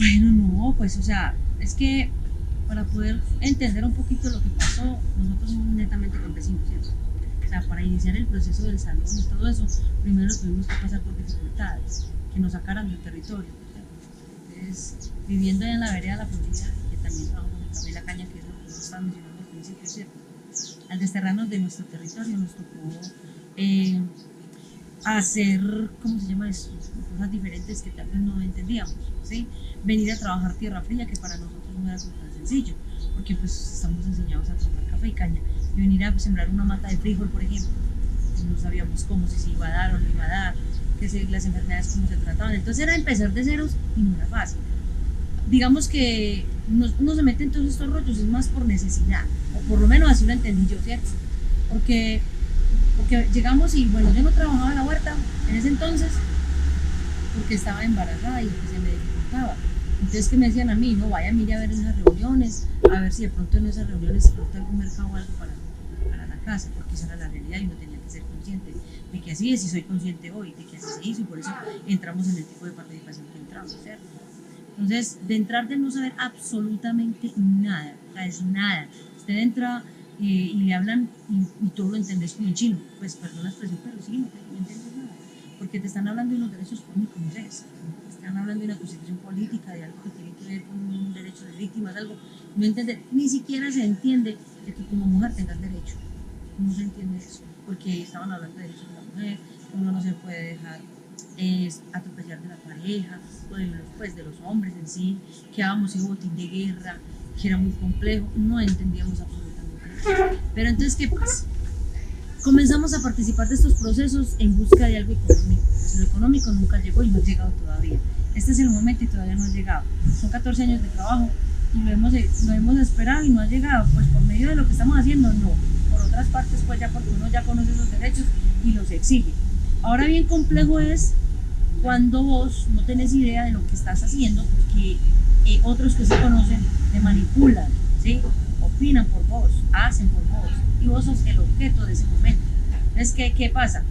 Bueno, no, pues o sea, es que para poder entender un poquito lo que pasó, nosotros somos netamente campesinos, ¿cierto? O sea, para iniciar el proceso del salón y todo eso, primero tuvimos que pasar por dificultades, que nos sacaran del territorio, ¿cierto? Entonces, viviendo en la vereda de la Florida, que también trabajamos en el café y la caña, que es lo que nos estaba mencionando al principio, ¿cierto? Al desterrarnos de nuestro territorio nos tocó eh, hacer, ¿cómo se llama eso? Cosas diferentes que tal vez no entendíamos, ¿sí? Venir a trabajar tierra fría, que para nosotros no era tan sencillo, porque pues estamos enseñados a trabajar café y caña, y venir a sembrar una mata de frijol, por ejemplo, no sabíamos cómo, si se iba a dar o no iba a dar, que se, las enfermedades cómo se trataban, entonces era empezar de ceros y no era fácil. Digamos que uno se mete en todos estos rollos es más por necesidad, o por lo menos así lo entendí yo, ¿cierto? Porque, porque llegamos y bueno, yo no trabajaba en la huerta en ese entonces, porque estaba embarazada y pues se me dificultaba. Entonces que me decían a mí, no, vaya, mire a ver esas reuniones, a ver si de pronto en esas reuniones se falta algún mercado o algo para la casa, porque esa era la realidad y uno tenía que ser consciente de que así es y soy consciente hoy, de que así se hizo y por eso entramos en el tipo de participación que entramos, ¿cierto? Entonces, de entrar de no saber absolutamente nada, o sea, es nada. Usted entra y le hablan y todo lo entendés como en chino, pues perdón la expresión, pero sí, no entiendes nada, porque te están hablando de unos derechos que no conoces, están hablando de una constitución política, de algo que tiene que ver con un derecho de víctimas, algo, no entiende, ni siquiera se entiende que tú como mujer tengas derecho, no se entiende eso, porque estaban hablando de derechos de la mujer, que uno no se puede dejar atropellar de la pareja, o de pues, de los hombres en sí, que habíamos sido botín de guerra, que era muy complejo, no entendíamos absolutamente nada. Pero entonces, ¿qué pasa? Comenzamos a participar de estos procesos en busca de algo económico. Pues lo económico nunca llegó y no ha llegado todavía. Este es el momento y todavía no ha llegado. Son 14 años de trabajo y lo hemos esperado y no ha llegado. Pues por medio de lo que estamos haciendo, no. Por otras partes, pues ya porque uno ya conoce esos derechos y los exige. Ahora bien complejo es cuando vos no tenés idea de lo que estás haciendo, porque otros que se conocen te manipulan, ¿sí? Opinan por vos, hacen por vos, y vos sos el objeto de ese momento. Entonces, ¿qué pasa?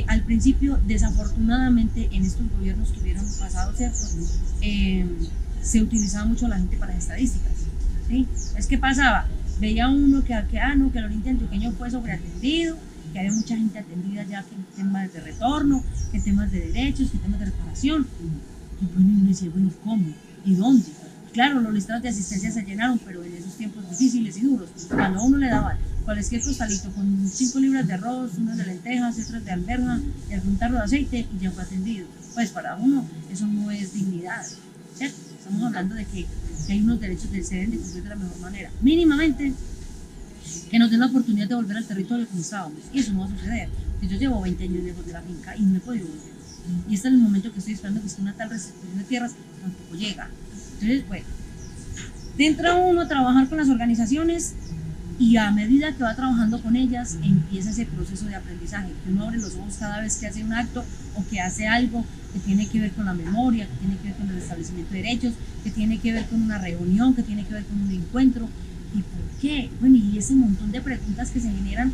Al principio, desafortunadamente, en estos gobiernos que hubieron pasado, ¿cierto? Se utilizaba mucho a la gente para las estadísticas, ¿sí? Es que pasaba, veía uno no, que el oriente antioqueño fue sobreatendido, que había mucha gente atendida ya que en temas de retorno, que en temas de derechos, que en temas de reparación. Y bueno, uno decía, bueno, ¿y cómo? ¿Y dónde? Claro, los listados de asistencia se llenaron, pero en esos tiempos difíciles y duros, cuando a uno le daban cualquier costalito con 5 libras de arroz, unas de lentejas, otras de alberja y algún tarro de aceite y ya fue atendido. Pues para uno eso no es dignidad, ¿cierto? Estamos hablando de que hay unos derechos que se deben de cumplir de la mejor manera. Mínimamente que nos den la oportunidad de volver al territorio como estábamos. Y eso no va a suceder. Yo llevo 20 años lejos de la finca y no he podido volver. Y este es el momento que estoy esperando, que es una tal restitución de tierras, tampoco llega. Entonces, bueno, entra uno a trabajar con las organizaciones y a medida que va trabajando con ellas, empieza ese proceso de aprendizaje, que uno abre los ojos cada vez que hace un acto o que hace algo que tiene que ver con la memoria, que tiene que ver con el establecimiento de derechos, que tiene que ver con una reunión, que tiene que ver con un encuentro. ¿Y por qué? Bueno, y ese montón de preguntas que se generan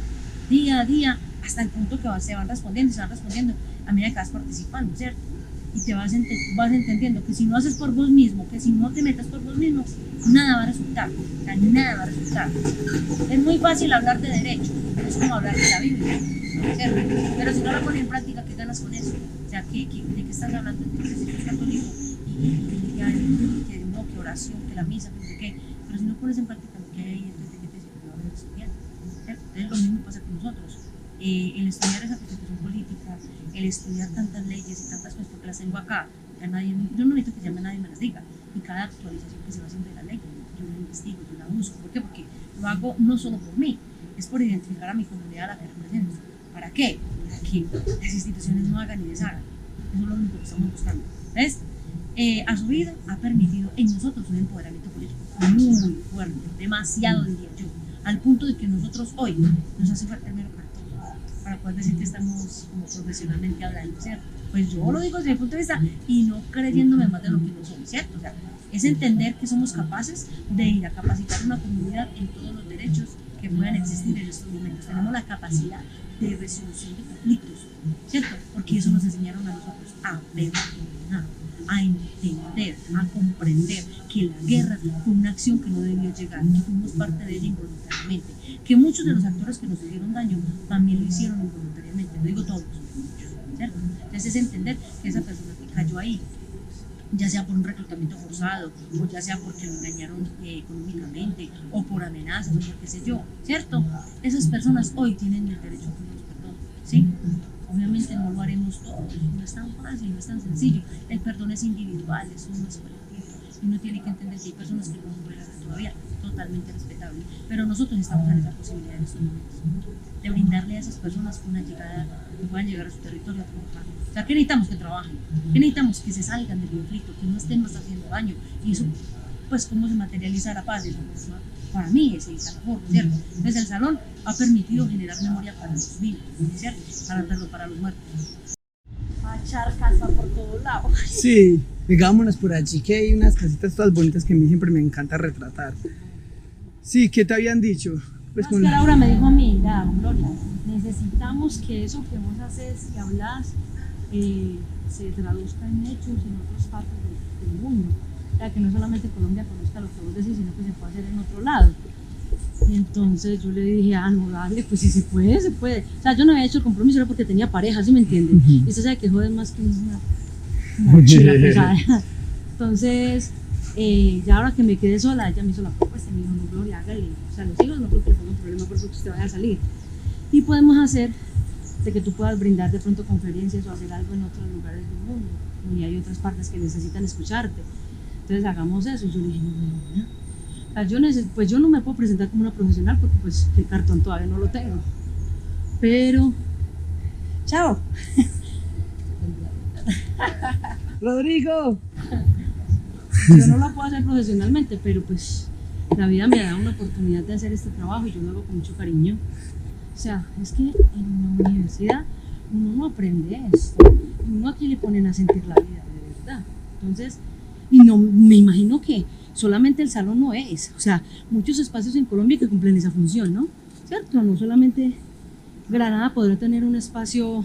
día a día, hasta el punto que se van respondiendo a medida que vas participando, ¿cierto? Y te vas entendiendo que si no haces por vos mismo, que si no te metes por vos mismo, nada va a resultar, o sea, nada va a resultar. Es muy fácil hablar de derechos, es como hablar de la Biblia, ¿cierto? Pero si no lo pones en práctica, ¿qué ganas con eso? O sea, ¿de qué estás hablando? Entonces, si sos católico que oración, que la misa, que no sé qué, pero si no pones en práctica lo que hay ahí, entonces, ¿de qué te sirve? No vas a estudiar, ¿cierto? Entonces, lo mismo pasa con nosotros. El estudiar esa constitución política, el estudiar tantas leyes y tantas cosas, porque las tengo acá, yo no necesito que llame a nadie me las diga, y cada actualización que se va haciendo de la ley, yo la investigo, yo la busco. ¿Por qué? Porque lo hago no solo por mí, es por identificar a mi comunidad a la que represento. ¿Para qué? Para que las instituciones no hagan y deshagan. Eso es lo único que estamos buscando. ¿Ves? A su vida ha permitido en nosotros un empoderamiento político muy fuerte, demasiado diría yo, al punto de que nosotros hoy nos hace falta el mero para poder decir que estamos como profesionalmente hablando, ¿cierto? Pues yo lo digo desde mi punto de vista y no creyéndome más de lo que no soy, ¿cierto? O sea, es entender que somos capaces de ir a capacitar una comunidad en todos los derechos que puedan existir en estos momentos. Tenemos la capacidad de resolución de conflictos, ¿cierto? Porque eso nos enseñaron a nosotros a ver, a entender, a comprender que la guerra fue una acción que no debió llegar, que fuimos parte de ella involuntariamente, que muchos de los actores que nos hicieron daño también lo hicieron involuntariamente, no digo todos, ¿cierto? Entonces es entender que esa persona que cayó ahí, ya sea por un reclutamiento forzado, o ya sea porque lo engañaron económicamente, o por amenazas, o por qué sé yo, ¿cierto? Esas personas hoy tienen el derecho a pedir perdón, ¿sí? Obviamente no lo haremos todos, no es tan fácil, no es tan sencillo. El perdón es individual, eso no es colectivo. Y uno tiene que entender que hay personas que no lo pueden hacer todavía, totalmente respetable. Pero nosotros estamos en esa posibilidad en estos momentos, de brindarle a esas personas una llegada, que puedan llegar a su territorio a trabajar. O sea, ¿qué necesitamos? Que trabajen. ¿Qué necesitamos? Que se salgan del conflicto, que no estén más haciendo daño. Y eso, pues, ¿cómo se materializa la paz? Para mí ese es el mejor, ¿cierto? Entonces el salón ha permitido generar memoria para los vivos, ¿cierto? Para los muertos. A echar casa por todos lados. Sí, digámonos por allí que hay unas casitas todas bonitas que a mí siempre me encanta retratar. Sí, ¿qué te habían dicho? Pues Oscar Laura me dijo a mí, mira, Gloria, necesitamos que eso que vos haces y hablas se traduzca en hechos en otras partes del mundo. O sea, que no solamente Colombia conozca lo que vos decís, sino que se puede hacer en otro lado. Y entonces yo le dije, no, dale, pues si se puede, se puede. O sea, yo no había hecho el compromiso, era porque tenía pareja, ¿sí me entiende? Y usted sabe que joder más que una mochila pesada. Entonces, ya ahora que me quedé sola, ella me hizo la propuesta y me dijo, no, Gloria, hágale. O sea, los hijos no creo que tengan problema porque usted vaya a salir. Y podemos hacer de que tú puedas brindar de pronto conferencias o hacer algo en otros lugares del mundo. Y hay otras partes que necesitan escucharte. Entonces hagamos eso. Y yo le dije, pues yo no me puedo presentar como una profesional porque pues el cartón todavía no lo tengo. Pero, chao. Rodrigo. Yo no lo puedo hacer profesionalmente, pero pues la vida me da una oportunidad de hacer este trabajo y yo lo hago con mucho cariño. O sea, es que en la universidad uno no aprende esto. Uno aquí le ponen a sentir la vida de verdad. Entonces, y no me imagino que solamente el salón no es, o sea, muchos espacios en Colombia que cumplen esa función, ¿no? ¿Cierto? No solamente Granada podrá tener un espacio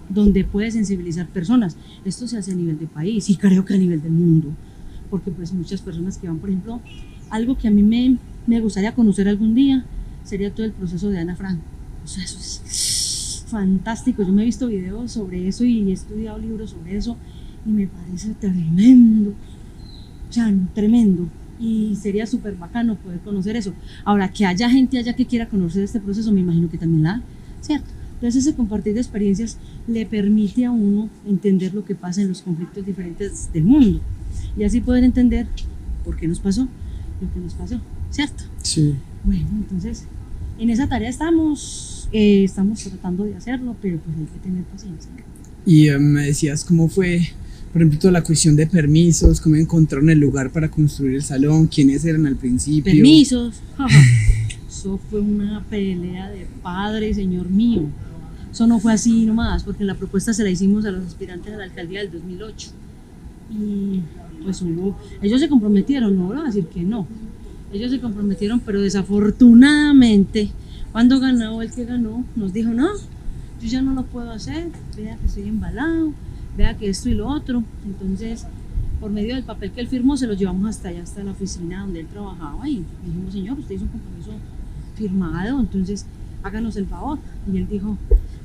donde puede sensibilizar personas. Esto se hace a nivel de país y creo que a nivel del mundo, porque pues muchas personas que van, por ejemplo, algo que a mí me gustaría conocer algún día sería todo el proceso de Ana Frank. O sea, eso es fantástico. Yo me he visto videos sobre eso y he estudiado libros sobre eso y me parece tremendo, o sea, tremendo, y sería súper bacano poder conocer eso. Ahora, que haya gente allá que quiera conocer este proceso, me imagino que también la hay, ¿cierto? Entonces ese compartir de experiencias le permite a uno entender lo que pasa en los conflictos diferentes del mundo y así poder entender por qué nos pasó lo que nos pasó, ¿cierto? Sí. Bueno, entonces en esa tarea estamos tratando de hacerlo, pero pues hay que tener paciencia. Y me decías cómo fue, por ejemplo, toda la cuestión de permisos, cómo encontraron el lugar para construir el salón, quiénes eran al principio. Permisos, eso fue una pelea de padre, señor mío. Eso no fue así nomás, porque la propuesta se la hicimos a los aspirantes a la alcaldía del 2008. Y pues ellos se comprometieron, no voy a decir que no. Ellos se comprometieron, pero desafortunadamente, cuando ganó el que ganó, nos dijo, no, yo ya no lo puedo hacer, vea que estoy embalado, vea que esto y lo otro. Entonces, por medio del papel que él firmó, se lo llevamos hasta allá, hasta la oficina donde él trabajaba y dijimos, señor, usted hizo un compromiso firmado, entonces háganos el favor. Y él dijo,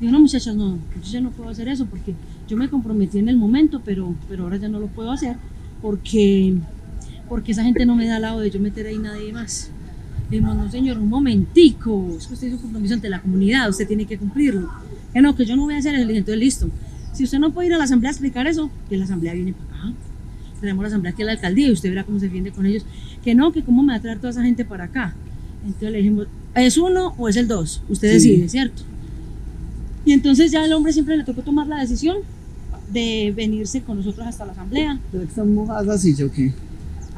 no muchachos, no, yo ya no puedo hacer eso porque yo me comprometí en el momento, pero ahora ya no lo puedo hacer porque esa gente no me da lado de yo meter ahí nadie más. Dijimos, no señor, un momentico, es que usted hizo un compromiso ante la comunidad, usted tiene que cumplirlo. Que yo no voy a hacer eso. Le dije, entonces listo, si usted no puede ir a la asamblea a explicar eso, que la asamblea viene para acá. Tenemos la asamblea aquí a la alcaldía y usted verá cómo se defiende con ellos. Que no, que cómo me va a traer toda esa gente para acá. Entonces le dijimos, ¿es uno o es el dos? Usted decide, ¿cierto? Y entonces ya al hombre siempre le tocó tomar la decisión de venirse con nosotros hasta la asamblea. ¿Pero están mojadas así, o qué?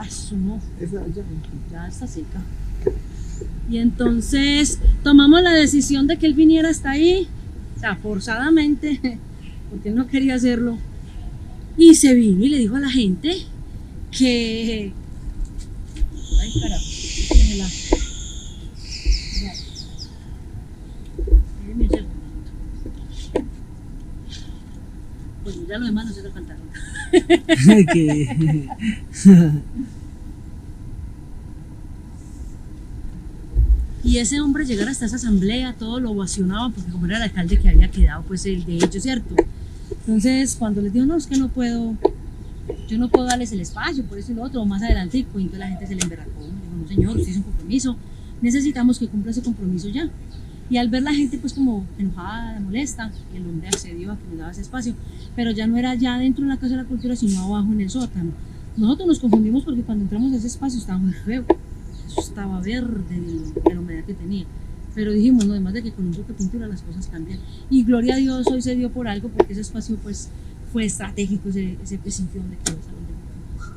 Eso no, Esa ya está seca. Y entonces tomamos la decisión de que él viniera hasta ahí, o sea, forzadamente, porque él no quería hacerlo. Y se vino y le dijo a la gente que... Ay, carajo, déjenmela. Bueno, ya lo demás no se lo cantaron. Que- Y ese hombre llegar hasta esa asamblea, todo lo ovacionaba, porque como era el alcalde que había quedado, pues el de ellos, ¿cierto? Entonces, cuando les dijo, no, es que no puedo, yo no puedo darles el espacio, por eso y lo otro, más adelante, pues entonces la gente se le emberracó. Dijo, no señor, usted hizo un compromiso, necesitamos que cumpla ese compromiso ya. Y al ver la gente pues como enojada, molesta, el hombre accedió a que nos daba ese espacio, pero ya no era ya dentro de la Casa de la Cultura, sino abajo en el sótano. Nosotros nos confundimos porque cuando entramos a ese espacio estaba muy feo, eso estaba verde de la humedad que tenía. Pero dijimos, no, además de que con un poco de pintura las cosas cambian. Y gloria a Dios, hoy se dio por algo, porque ese espacio pues fue estratégico, ese sitio donde quedó el salón de nunca.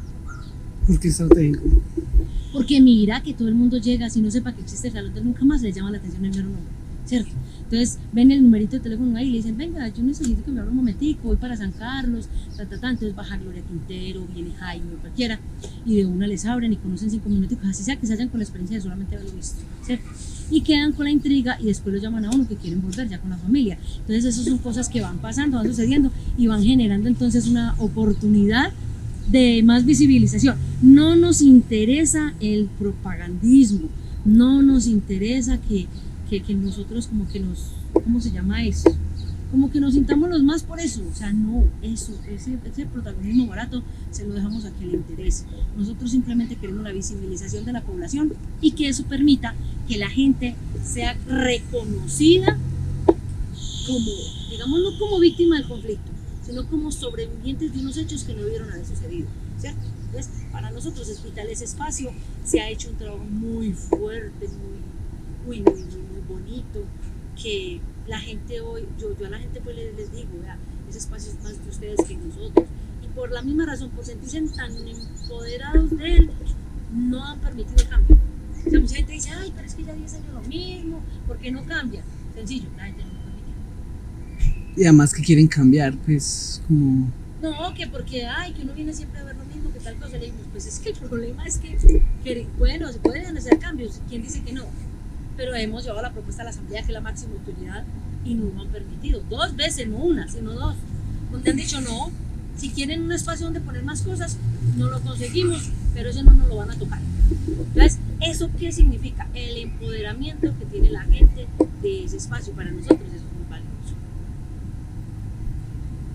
¿Por qué estratégico? Porque mira que todo el mundo llega, si no sepa que existe el salón de nunca más, le llama la atención el mero nombre, ¿cierto? Entonces ven el numerito de teléfono ahí y le dicen, venga, yo necesito que me abra un momentico, voy para San Carlos, entonces baja Gloria Quintero, viene Jaime o cualquiera, y de una les abren y conocen 5 minuticos, así sea que se hayan con la experiencia de solamente haberlo visto, ¿cierto? Y quedan con la intriga y después lo llaman a uno que quieren volver ya con la familia. Entonces esas son cosas que van pasando, van sucediendo y van generando entonces una oportunidad de más visibilización. No nos interesa el propagandismo, no nos interesa que nosotros como que nos, ¿cómo se llama eso? Como que nos sintamos los más por eso, o sea, no, ese protagonismo barato se lo dejamos a quien le interese. Nosotros simplemente queremos la visibilización de la población y que eso permita que la gente sea reconocida como, digamos, no como víctima del conflicto, sino como sobrevivientes de unos hechos que no debieron haber sucedido, ¿cierto? Entonces, para nosotros Hospital Ese Espacio se ha hecho un trabajo muy fuerte, muy bonito, que la gente hoy, yo a la gente pues les digo, vea, ese espacio es más de ustedes que nosotros, y por la misma razón, por sentirse tan empoderados de él, no han permitido el cambio. O sea, mucha gente dice, ay, pero es que ya 10 años lo mismo, ¿por qué no cambia? Sencillo, la gente no lo permite. Y además que quieren cambiar, pues como... No, que porque, ay, que uno viene siempre a ver lo mismo, que tal cosa, le digo, pues es que el problema es que bueno, se pueden hacer cambios, ¿quién dice que no? Pero hemos llevado la propuesta a la Asamblea, que es la máxima autoridad, y no lo han permitido. 2 veces, no una, sino 2, donde han dicho no, si quieren un espacio donde poner más cosas, no lo conseguimos, pero eso no nos lo van a tocar. Entonces, ¿eso qué significa? El empoderamiento que tiene la gente de ese espacio, para nosotros eso es muy valioso.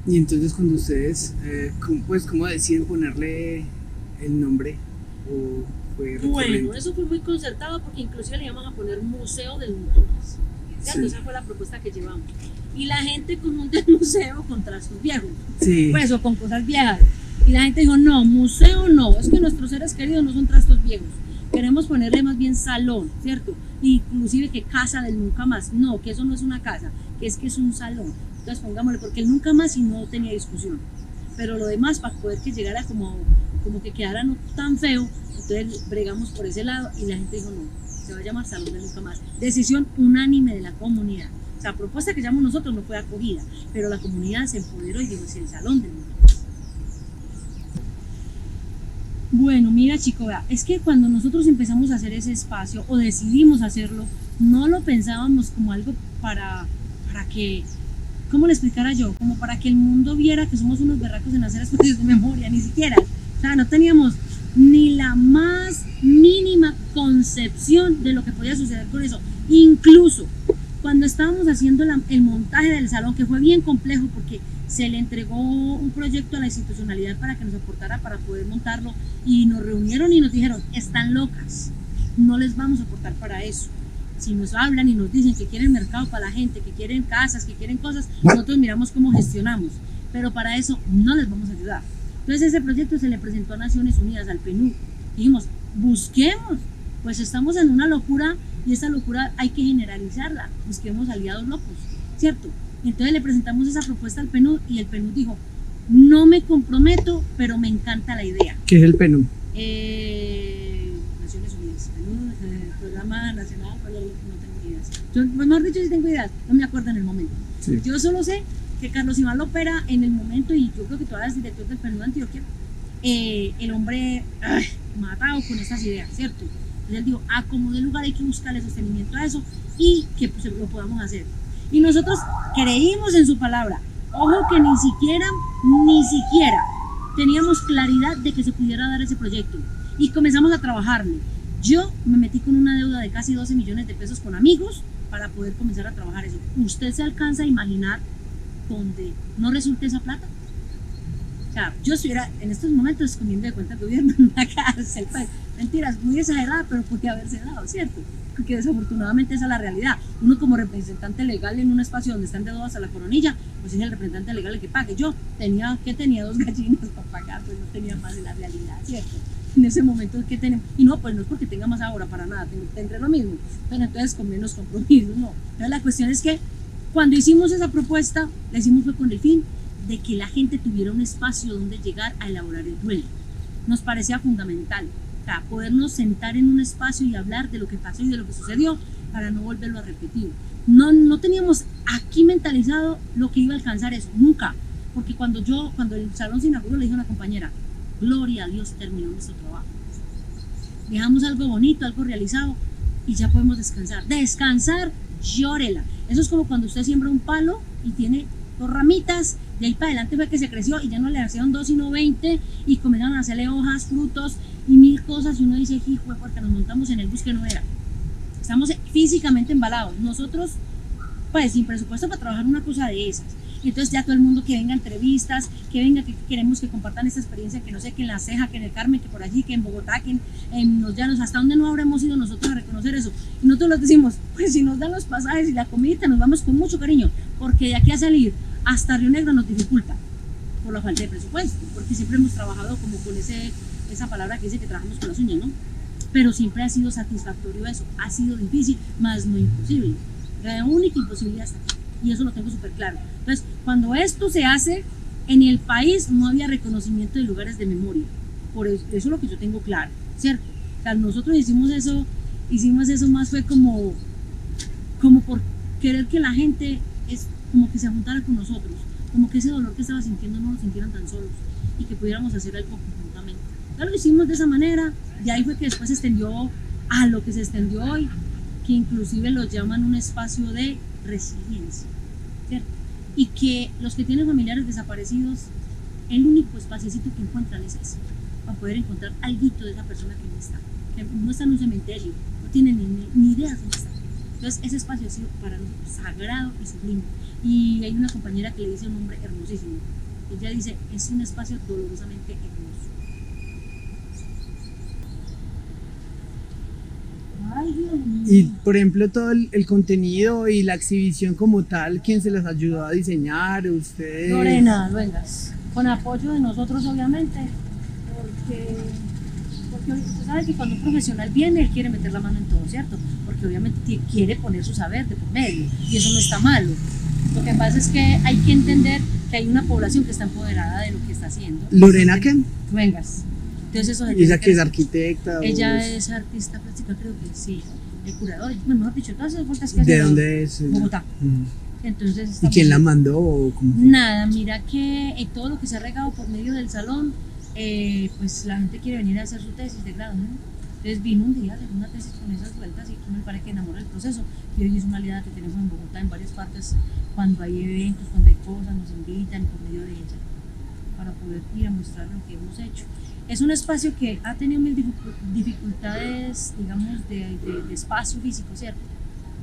Y entonces cuando ustedes, ¿cómo deciden ponerle el nombre? ¿O fue recurrente? Bueno, eso fue muy concertado porque inclusive le íbamos a poner Museo del Mundo. Sí. Esa fue la propuesta que llevamos. Y la gente confunde el museo con trastos viejos, Sí. pues, o con cosas viejas. Y la gente dijo, no, museo no, es que nuestros seres queridos no son trastos viejos. Queremos ponerle más bien salón, ¿cierto? Inclusive que casa del nunca más. No, que eso no es una casa, que es un salón. Entonces pongámosle, porque el nunca más y no tenía discusión. Pero lo demás, para poder que llegara como que quedara no tan feo, entonces bregamos por ese lado y la gente dijo, no, se va a llamar Salón del Nunca Más. Decisión unánime de la comunidad. O sea, propuesta que llamamos nosotros no fue acogida, pero la comunidad se empoderó y dijo, es el Salón del Nunca Más. Bueno, mira chico, vea, es que cuando nosotros empezamos a hacer ese espacio o decidimos hacerlo, no lo pensábamos como algo para que, ¿cómo le explicara yo? Como para que el mundo viera que somos unos berracos en hacer espacios de memoria, ni siquiera. O sea, no teníamos ni la más mínima concepción de lo que podía suceder con eso. Incluso cuando estábamos haciendo el montaje del salón, que fue bien complejo porque se le entregó un proyecto a la institucionalidad para que nos aportara para poder montarlo, y nos reunieron y nos dijeron, están locas, no les vamos a aportar para eso. Si nos hablan y nos dicen que quieren mercado para la gente, que quieren casas, que quieren cosas, nosotros miramos cómo gestionamos, pero para eso no les vamos a ayudar. Entonces ese proyecto se le presentó a Naciones Unidas, al PNUD. Dijimos, busquemos, pues estamos en una locura y esa locura hay que generalizarla, busquemos aliados locos, ¿cierto? Entonces le presentamos esa propuesta al PNUD y el PNUD dijo, no me comprometo, pero me encanta la idea. ¿Qué es el PNUD? Naciones Unidas, PNUD, Programa Nacional para no tengo ideas. Yo, mejor dicho, sí tengo ideas, no me acuerdo en el momento. Sí. Yo solo sé que Carlos Iván Lopera en el momento, y yo creo que todavía es director del PNUD de Antioquia, el hombre matado con estas ideas, ¿cierto? Entonces él dijo, a como de lugar hay que buscarle sostenimiento a eso y que pues, lo podamos hacer. Y nosotros creímos en su palabra. Ojo que ni siquiera teníamos claridad de que se pudiera dar ese proyecto y comenzamos a trabajarle. Yo me metí con una deuda de casi 12 millones de pesos con amigos para poder comenzar a trabajar eso. ¿Usted se alcanza a imaginar donde no resulte esa plata? O sea, yo estuviera en estos momentos escondiendo de cuenta del gobierno en una cárcel. Pues, mentiras, muy exagerada, pero podía haberse dado, ¿cierto? Porque desafortunadamente esa es la realidad. Uno como representante legal en un espacio donde están deudas a la coronilla, pues es el representante legal el que pague. Yo tenía 2 gallinas para pagar, pues no tenía más de la realidad, ¿cierto? En ese momento que tenemos, y no, pues no es porque tenga más ahora, para nada, tendré lo mismo, pero entonces con menos compromisos, no. Pero la cuestión es que cuando hicimos esa propuesta, la hicimos fue con el fin de que la gente tuviera un espacio donde llegar a elaborar el duelo. Nos parecía fundamental, o sea, podernos sentar en un espacio y hablar de lo que pasó y de lo que sucedió para no volverlo a repetir. No teníamos aquí mentalizado lo que iba a alcanzar eso, nunca, porque cuando el salón se inauguró, le dije a una compañera, gloria a Dios, terminó nuestro trabajo. Dejamos algo bonito, algo realizado y ya podemos descansar. Descansar, llórela. Eso es como cuando usted siembra un palo y tiene 2 ramitas, de ahí para adelante fue que se creció y ya no le hacían 2 sino 20 y comenzaron a hacerle hojas, frutos y 1000 cosas y uno dice, hijo, porque nos montamos en el bus que no era. Estamos físicamente embalados. Nosotros, pues sin presupuesto para trabajar una cosa de esas. Entonces ya todo el mundo que venga a entrevistas, que venga, que queremos que compartan esta experiencia, que no sé, que en La Ceja, que en el Carmen, que por allí, que en Bogotá, que en Los Llanos, hasta dónde no habremos ido nosotros a reconocer eso. Y nosotros les decimos, pues si nos dan los pasajes y la comida, nos vamos con mucho cariño, porque de aquí a salir hasta Río Negro nos dificulta, por la falta de presupuesto, porque siempre hemos trabajado como con esa palabra que dice que trabajamos con las uñas, ¿no? Pero siempre ha sido satisfactorio eso, ha sido difícil, más no imposible. La única imposibilidad está aquí. Y eso lo tengo súper claro. Entonces, cuando esto se hace, en el país no había reconocimiento de lugares de memoria. Por eso es lo que yo tengo claro, ¿cierto? O sea, nosotros hicimos eso más fue como por querer que la gente como que se juntara con nosotros, como que ese dolor que estaba sintiendo no lo sintieran tan solos y que pudiéramos hacer algo conjuntamente. Ya lo hicimos de esa manera, y ahí fue que después se extendió a lo que se extendió hoy, que inclusive lo llaman un espacio de resiliencia, ¿cierto? Y que los que tienen familiares desaparecidos, el único espaciocito que encuentran es ese, para poder encontrar alguito de esa persona que no está en un cementerio, no tiene ni idea de dónde está. Entonces ese espacio ha sido para nosotros sagrado y sublime. Y hay una compañera que le dice un nombre hermosísimo. Ella dice, es un espacio dolorosamente hermoso. Ay, Dios mío. Y por ejemplo todo el contenido y la exhibición como tal, ¿quién se las ayudó a diseñar? ¿Ustedes? Lorena Luengas, con apoyo de nosotros obviamente, porque usted sabe que cuando un profesional viene, él quiere meter la mano en todo, ¿cierto? Porque obviamente quiere poner su saber de por medio y eso no está malo. Lo que pasa es que hay que entender que hay una población que está empoderada de lo que está haciendo. ¿Lorena qué? Luengas. Entonces eso ¿Y ella que es arquitecta? Ella es artista plástica, creo que sí. El curador, mejor dicho, todas esas vueltas que hace. ¿De dónde es? Bogotá. Entonces, ¿y quién la mandó? ¿O cómo fue? Nada, mira que todo lo que se ha regado por medio del salón, pues la gente quiere venir a hacer su tesis de grado, ¿no? Entonces vino un día, dejó una tesis con esas vueltas y me parece que enamora el proceso. Y hoy es una aliada que tenemos en Bogotá, en varias partes, cuando hay eventos, cuando hay cosas, nos invitan por medio de ella, para poder ir a mostrar lo que hemos hecho. Es un espacio que ha tenido mil dificultades, digamos, de espacio físico, ¿cierto?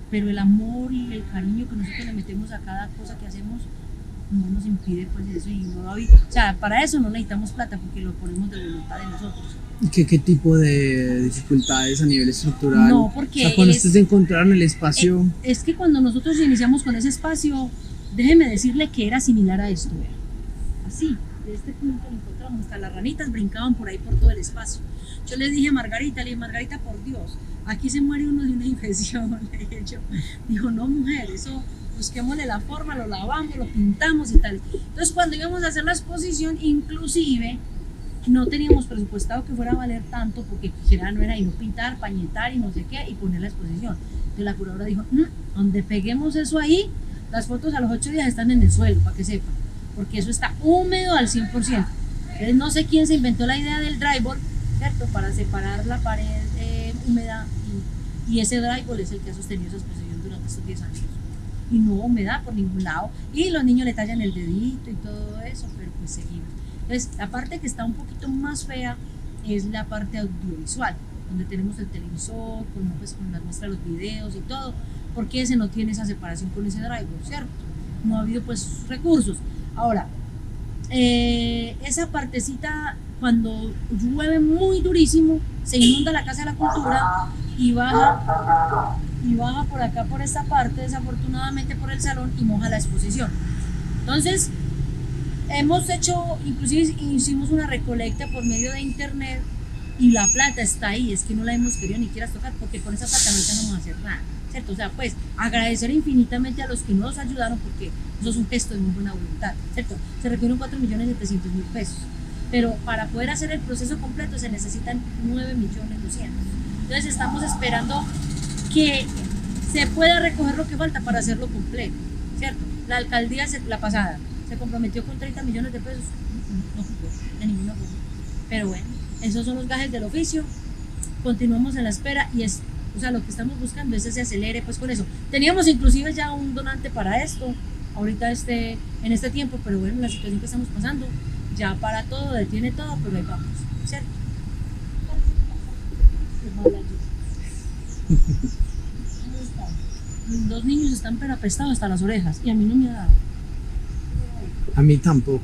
Pero el amor y el cariño que nosotros le metemos a cada cosa que hacemos no nos impide pues eso y no o sea, para eso no necesitamos plata porque lo ponemos de voluntad de nosotros. ¿Qué tipo de dificultades a nivel estructural? No, porque o sea, cuando ustedes encontraron el espacio... Es que cuando nosotros iniciamos con ese espacio, déjeme decirle que era similar a esto, ¿verdad? Así, de este punto lo encontramos, hasta las ranitas brincaban por ahí por todo el espacio. Yo le dije a Margarita, Margarita, por Dios, aquí se muere uno de una infección, le dije yo. Dijo, no mujer, eso busquémosle la forma, lo lavamos, lo pintamos y tal. Entonces cuando íbamos a hacer la exposición, inclusive no teníamos presupuestado que fuera a valer tanto porque quisiera no era y no pintar, pañetar y no sé qué y poner la exposición. Entonces la curadora dijo, donde peguemos eso ahí, las fotos a los 8 días están en el suelo, para que sepan, porque eso está húmedo al 100%. Entonces no sé quién se inventó la idea del drywall, ¿cierto? Para separar la pared húmeda y ese drywall es el que ha sostenido esa exposición durante estos 10 años. Y no humedad por ningún lado. Y los niños le tallan el dedito y todo eso, pero pues seguimos. Entonces, la parte que está un poquito más fea es la parte audiovisual, donde tenemos el televisor, pues, con las muestras de los videos y todo, porque ese no tiene esa separación con ese driver, ¿cierto? No ha habido pues recursos. Ahora, esa partecita, cuando llueve muy durísimo, se inunda la Casa de la Cultura y baja por acá, por esta parte, desafortunadamente por el salón, y moja la exposición. Entonces, hemos hecho, inclusive hicimos una recolecta por medio de internet y la plata está ahí, es que no la hemos querido ni siquiera tocar porque con esa plata no alcanzamos a hacer nada, ¿cierto? O sea, pues agradecer infinitamente a los que nos ayudaron porque eso es un gesto de muy buena voluntad, ¿cierto? Se requirieron 4.700.000 pesos, pero para poder hacer el proceso completo se necesitan 9.200.000. Entonces estamos esperando que se pueda recoger lo que falta para hacerlo completo, ¿cierto? La alcaldía, la pasada, se comprometió con 30 millones de pesos, no jugó de ninguna forma. Pero bueno, esos son los gajes del oficio, continuamos en la espera y es, o sea, lo que estamos buscando es que se acelere pues con eso. Teníamos inclusive ya un donante para esto, ahorita en este tiempo, pero bueno, la situación que estamos pasando, ya para todo, detiene todo, pero ahí vamos, ¿cierto? Mis dos niños están pero apestados hasta las orejas y a mí no me ha dado. A mí tampoco.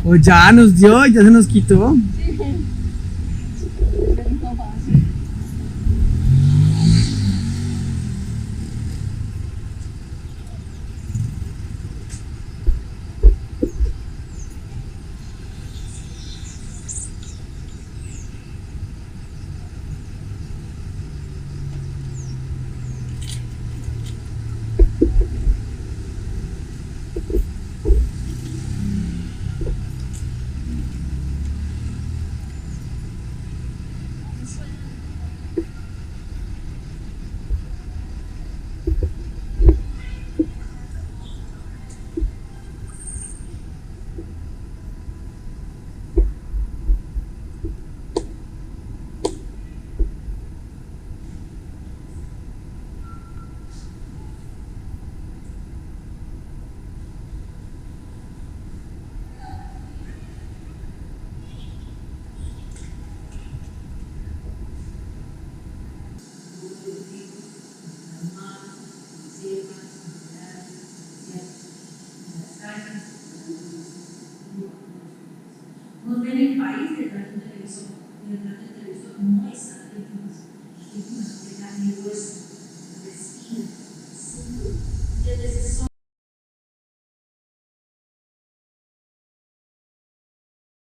O ya nos dio, ya se nos quitó. Nos ven el país detrás de un televisor y detrás del